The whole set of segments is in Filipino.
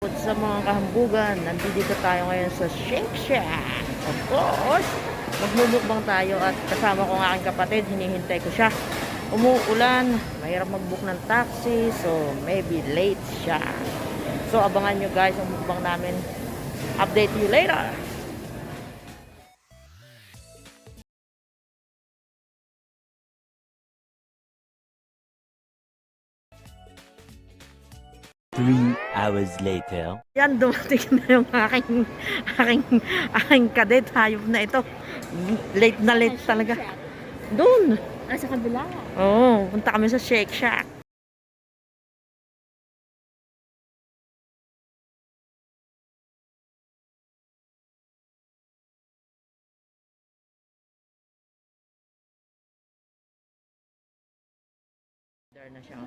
Sa mga kahambugan, nandito tayo ngayon sa Shake Shack. Of course, magmumukbang tayo at kasama ko ang aking kapatid, hinihintay ko siya. Umuulan, mahirap mag-book ng taxi, so maybe late siya. So abangan nyo guys ang mukbang namin. Update you later! 3 hours later. Yan, dumating na yung aking kadet. Hayop na ito. Late na late talaga. Doon. Sa kabila. Oo, punta kami sa Shake Shack. There na siya.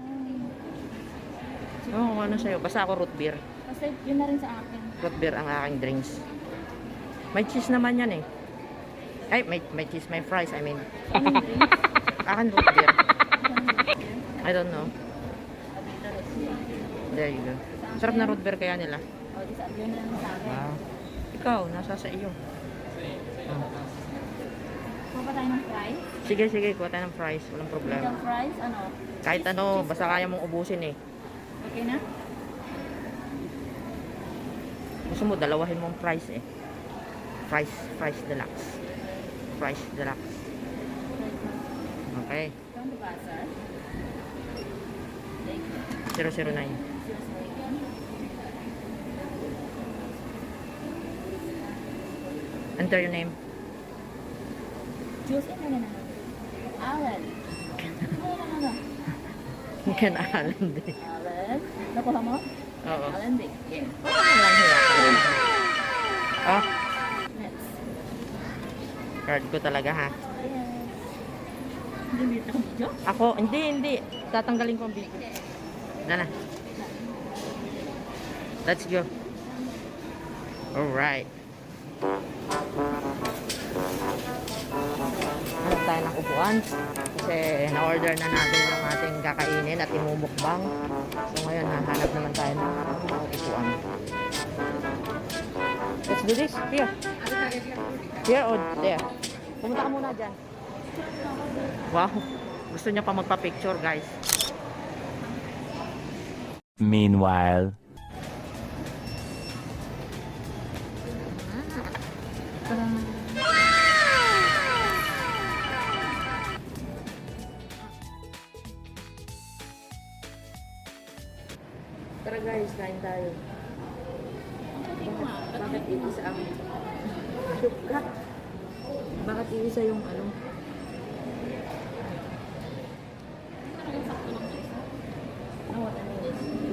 Oo, ano sa'yo? Basta ako root beer. Kasi yun na rin sa akin. Root beer ang aking drinks. May cheese naman yan eh. Ay, may cheese, may fries, I mean. Akin root beer. I don't know. There you go. Sarap na root beer kaya nila. O, yun na lang sa akin. Wow. Ikaw, nasa sa iyo. Kuha pa tayo ng fries? Sige, kuha tayo ng fries. Walang problema. Yung fries, ano? Kahit ano, basta kaya mong ubusin eh. Okay na? Gusto mo, dalawahin mong fries eh. Fries deluxe. Fries deluxe. Okay. Saan ba, sir? 009. Enter your name. Juice in na na. Alan. No. Ken Alan din. Alan. Nakuha mo? Oo. Alan din. Yeah. Ano lang hirap. Ah, Next. card ko talaga ha. Yes. Hindi mo yung video? Ako, hindi. Tatanggalin ko ang video. Na. Let's go. Alright. Hanap tayo ng upuan. Kasi na-order na natin yung ating kakainin at imumukbang. So ngayon, hanap naman tayo ng upuan. Let's do this. Here. Here or there? Pumunta ka muna dyan. Wow. Gusto niya pa magpa-picture, guys. Meanwhile. Tara guys, kain tayo. Bakit iisa ang suka? Bakit iisa yung ano?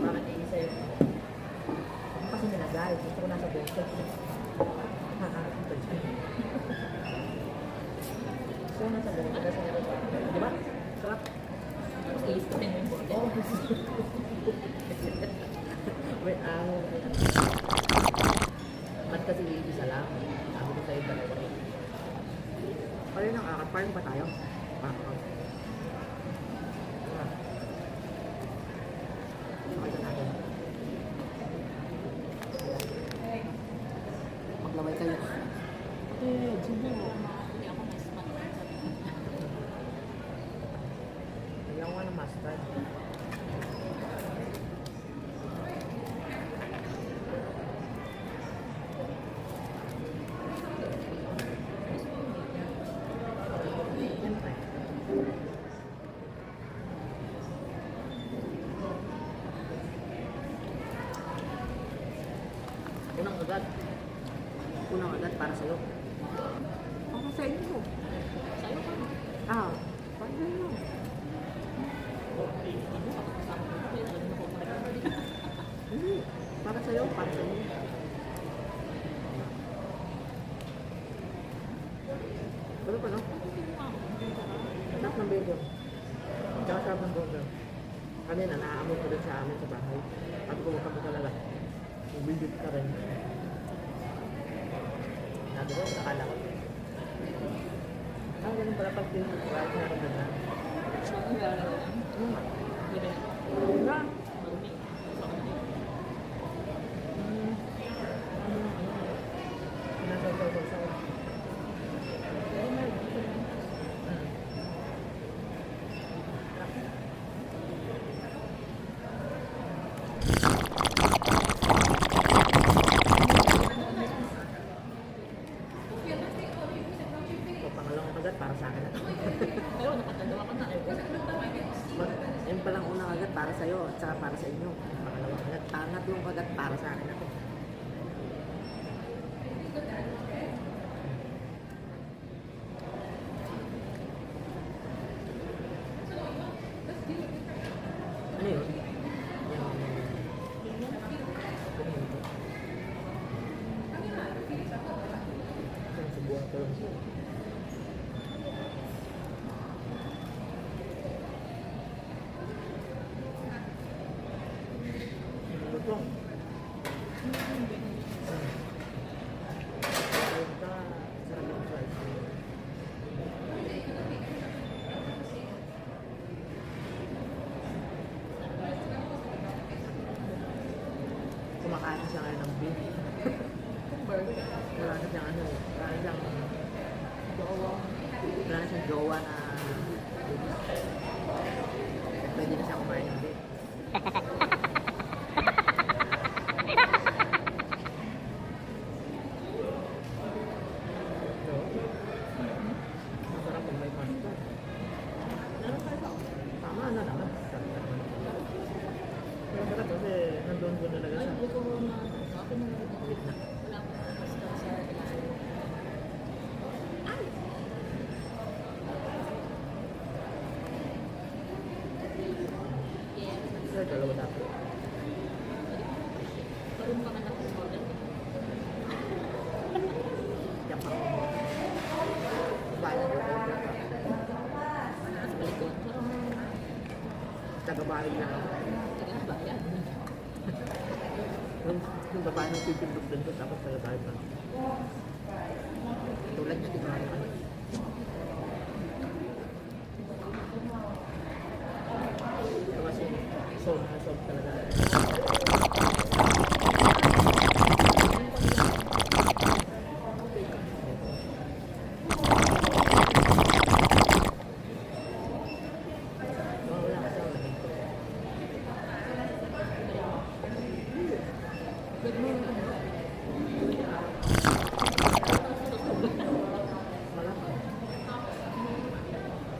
Bakit iisa yung kasi nilagay. Gusto ko nasa bote. Gusto ko nasa bote. Diba? Sarap. Iis ko din yung bote. Wait, ba't kasi iisa lang? Sabi ko sa'yo dalawa. Paano nang akad? Paano ba tayo? Maglaway kayo. Ayaw nga ng mustard. Unang agad para sa'yo. Para sa inyo. Sa'yo ka. Ah, para sa'yo. Hindi. Para sa'yo, para sa'yo. Ano pa, no? Sarap ng burger. Tsaka sarap ng burger. Kanina, naaamon ko rin sa amin sa bahay. Sabi ko, huwag ka mo talaga. Bibit ka rin. Sabi ko, nakala ko. Ganun pala pag pinag-fry, nakaganda. Na. palang unang agad para sa'yo at saka para sa inyo. Pangalawang agad, pangatlong agad para sa akin ako. Ano yun? Subuhan ko lang siya. Ito. Sarap yung fries. Kumakain siya ngayon ng beef. Wala na siyang ano, wala na siyang jowa. Wala na siyang jowa na pwede na siya kumain ng beef. Masarap kung may pasta. Tama na naman. Pero sarap kasi nandun ko talaga siya. Gitna. Sir, dalawa dapat. Yapak ko mo. Bayan ko. Tagabaling na ako. Yung babae ng pipindot din ko, tapos tagabaling na ako. Tulad niya, tingnan ko. Ito kasi, solve na solve talaga.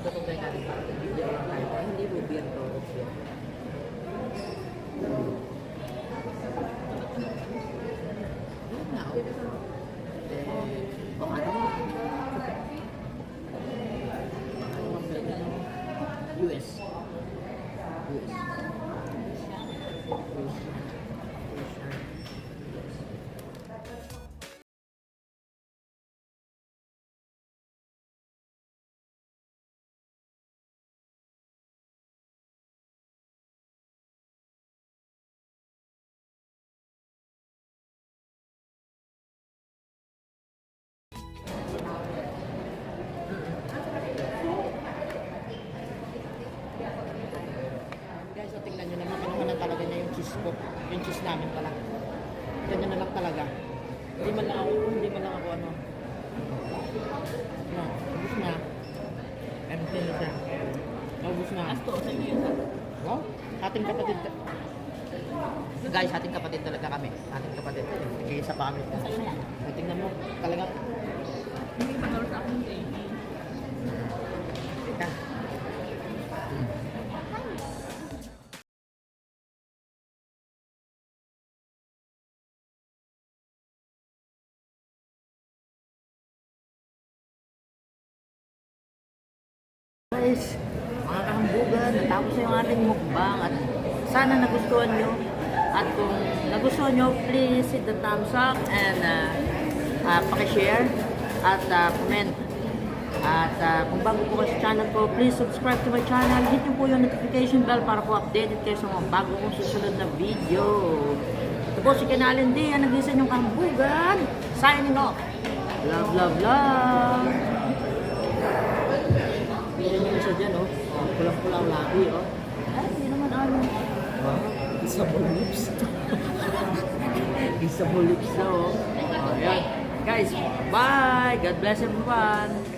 So kung tayo natin para video lang tayo, hindi rubian to. Yun nga, okay. Baka naman. Baka naman pwede ng US. US. Guys, so tingnan nyo naman, kinuha na talaga niya yung cheese ko. Yung cheese namin pala. Ganyan na lang talaga. Hindi man lang ako ano. No, ubus na. Empty na siya. Ubus na. Asto, sa inyo yun. Wow, ating kapatid. Guys, ating kapatid talaga kami. Ating kapatid. Nag-iisa pa kami. Sa'yo na yan. Tingnan mo, talaga. Hindi pa sa akin yung baby. Teka. Guys, mga kahambugan, natapos na yung ating mukbang at sana nagustuhan nyo. At kung nagustuhan nyo, please hit the thumbs up and pakishare at comment. At kung bago po kayo sa channel ko, please subscribe to my channel. Hit nyo po yung notification bell para po updated kayo sa mga bago kong susunod na video. Ito po si Kenalyn D, ang nag-isa yung kahambugan. Signing off. Love, love, love. Yan yung isa dyan, oh. Pulang-pulang lagi, oh. Ay, hindi naman ano. Isa mo lips. Isa mo lips na, oh. Ayan. Guys, bye! God bless everyone!